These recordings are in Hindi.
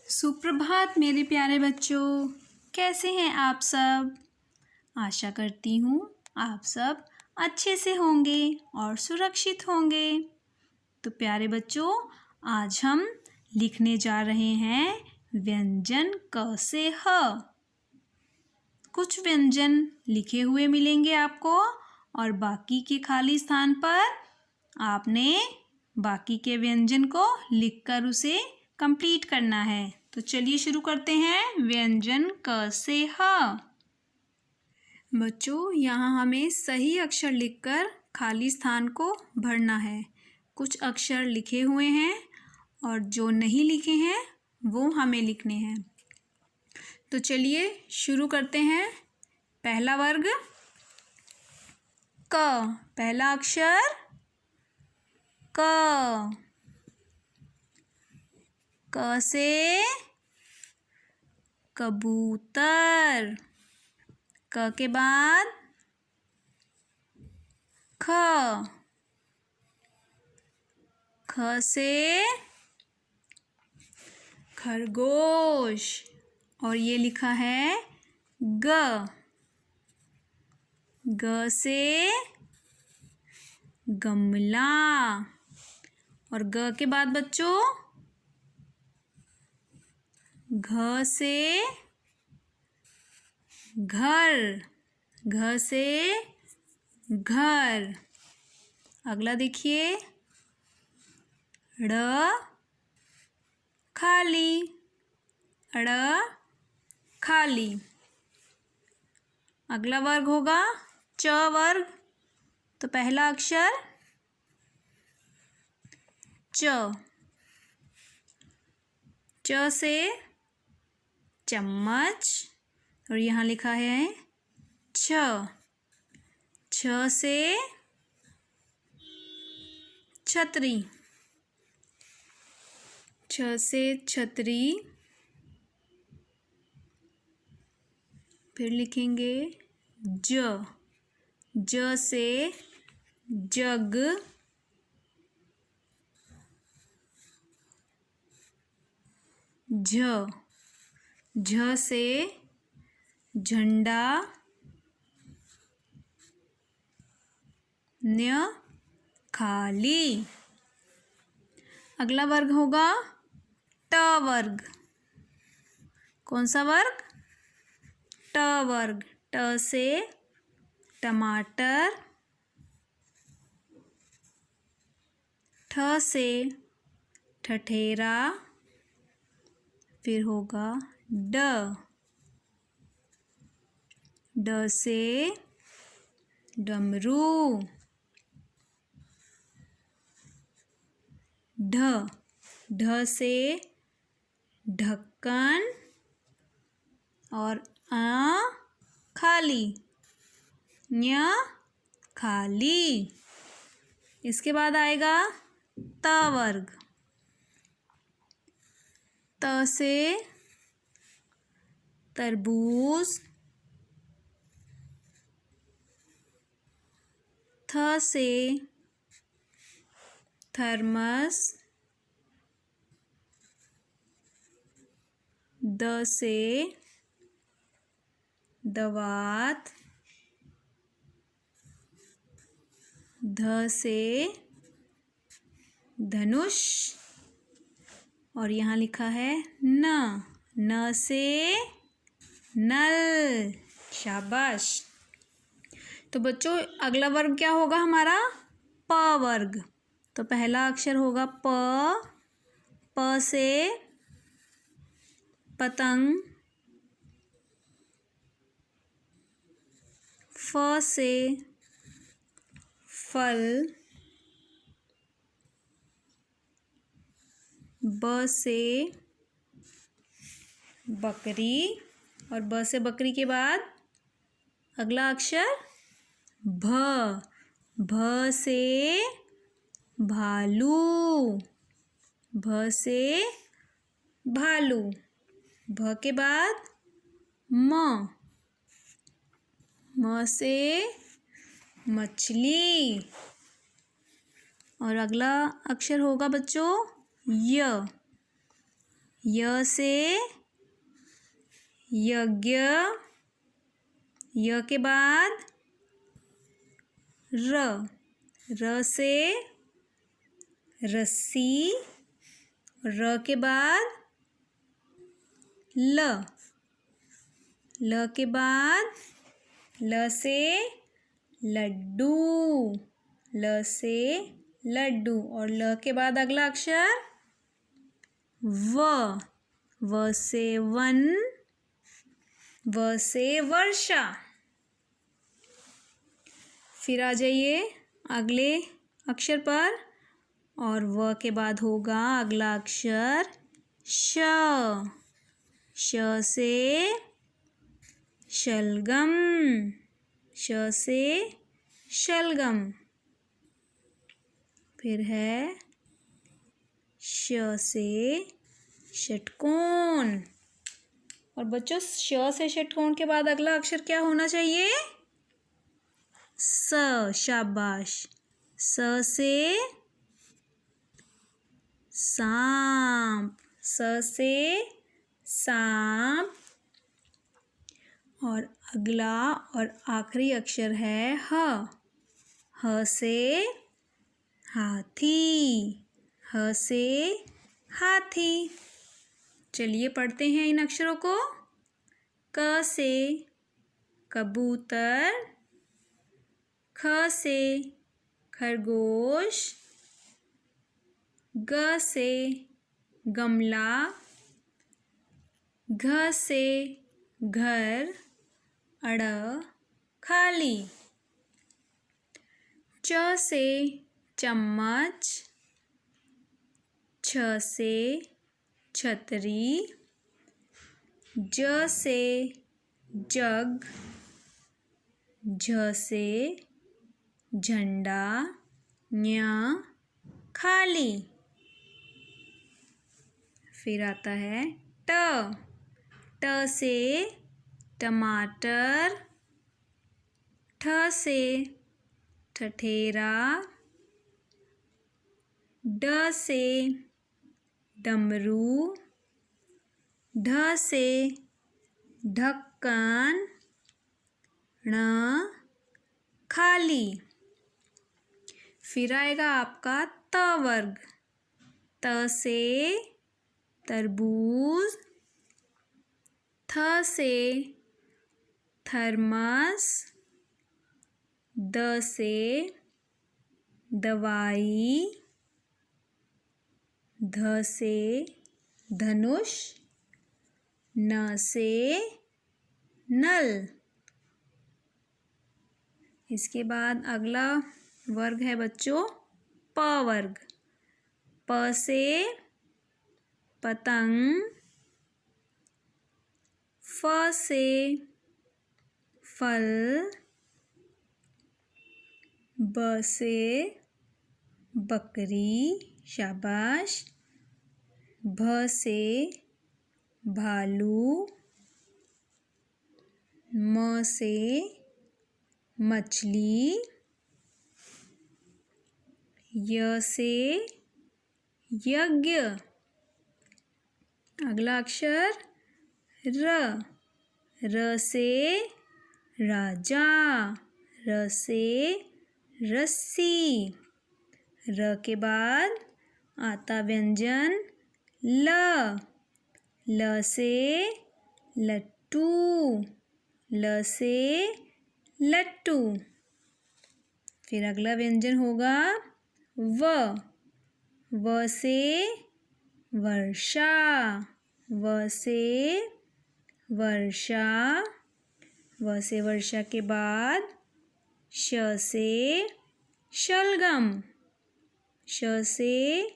सुप्रभात मेरे प्यारे बच्चों, कैसे हैं आप सब। आशा करती हूँ आप सब अच्छे से होंगे और सुरक्षित होंगे। तो प्यारे बच्चों, आज हम लिखने जा रहे हैं व्यंजन क से ह। कुछ व्यंजन लिखे हुए मिलेंगे आपको और बाकी के खाली स्थान पर आपने बाकी के व्यंजन को लिखकर उसे कंप्लीट करना है। तो चलिए शुरू करते हैं व्यंजन क से ह। बच्चों, यहाँ हमें सही अक्षर लिखकर खाली स्थान को भरना है। कुछ अक्षर लिखे हुए हैं और जो नहीं लिखे हैं वो हमें लिखने हैं। तो चलिए शुरू करते हैं। पहला वर्ग क, पहला अक्षर क। क से कबूतर। क के बाद ख। ख से खरगोश और ये लिखा है ग। ग से गमला और ग के बाद बच्चों घ से घर। घ से घर। अगला देखिए ड़ खाली। ड़ खाली। अगला वर्ग होगा च वर्ग। तो पहला अक्षर च। च से चम्मच और यहाँ लिखा है छ। छ से छतरी। छ से छतरी। फिर लिखेंगे ज। ज से जग। झ। झ से झंडा। न्य खाली। अगला वर्ग होगा ट वर्ग। कौन सा वर्ग? ट वर्ग। ट से टमाटर। ठ से ठठेरा। फिर होगा ड। ड से डमरू। ढ। ढ से ढक्कन और खाली। न्य खाली। इसके बाद आएगा त वर्ग। त से तरबूज। थ से थर्मस। द से दवात। ध से धनुष और यहाँ लिखा है न। न से नल। शाबाश। तो बच्चों, अगला वर्ग क्या होगा हमारा? प वर्ग। तो पहला अक्षर होगा प। प से पतंग। फ से फल। ब से बकरी और ब से बकरी के बाद अगला अक्षर भ। भ से भालू। भ से भालू। भ के बाद म। म से मछली और अगला अक्षर होगा बच्चों य। य से यज्ञ, य के बाद र से रस्सी, र के बाद ल के बाद ल से लड्डू, ल से लड्डू, और ल के बाद अगला अक्षर व से वन, व से वर्षा। फिर आ जाइए अगले अक्षर पर, और व के बाद होगा अगला अक्षर श से शलगम, श से शलगम। फिर है श से षटकोण, और बच्चों श से षटकोण के बाद अगला अक्षर क्या होना चाहिए? स, शाबाश। स से सांप, स से सांप, और अगला और आखिरी अक्षर है ह से हाथी, ह से हाथी। चलिए पढ़ते हैं इन अक्षरों को। क से कबूतर, ख से खरगोश, ग से गमला, घ से घर, अड़ खाली, च से चम्मच, छ से छतरी, ज से जग, झ से झंडा, ञ खाली। फिर आता है ट से टमाटर, ठ से ठठेरा, ड से डमरू, ढ से ढक्कन, ण खाली। फिर आएगा आपका त वर्ग। त से तरबूज, थ से थर्मस, द से दवाई, ध से धनुष, न से नल। इसके बाद अगला वर्ग है बच्चों प वर्ग। प से पतंग, फ से फल, ब से बकरी, शाबाश, भ से भालू, म से मछली, य से यज्ञ। अगला अक्षर र से राजा, र से रस्सी, र के बाद आता व्यंजन ल से लट्टू, ल से लट्टू। फिर अगला व्यंजन होगा व से वर्षा, व से वर्षा, व से वर्षा के बाद श से शलगम, श से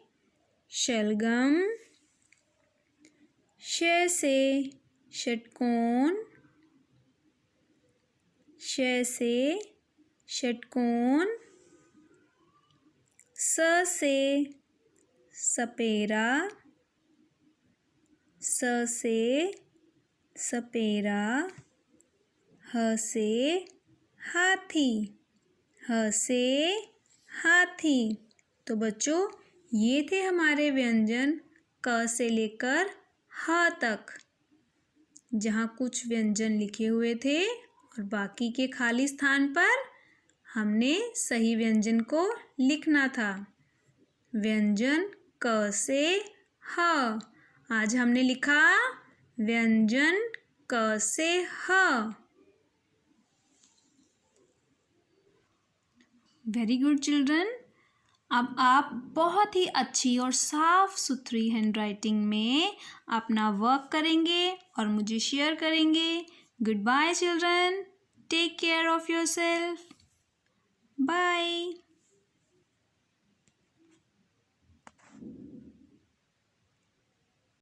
शलगम, श से षटकोण, श से षटकोण, स से सपेरा, स से सपेरा, ह से हाथी, ह से हाथी। तो बच्चों ये थे हमारे व्यंजन क से लेकर ह तक। जहाँ कुछ व्यंजन लिखे हुए थे और बाकी के खाली स्थान पर हमने सही व्यंजन को लिखना था। व्यंजन क से ह। आज हमने लिखा व्यंजन क से ह। Very good children. अब आप बहुत ही अच्छी और साफ सुथरी हैंडराइटिंग में अपना वर्क करेंगे और मुझे शेयर करेंगे। Good bye children. Take care of yourself. Bye.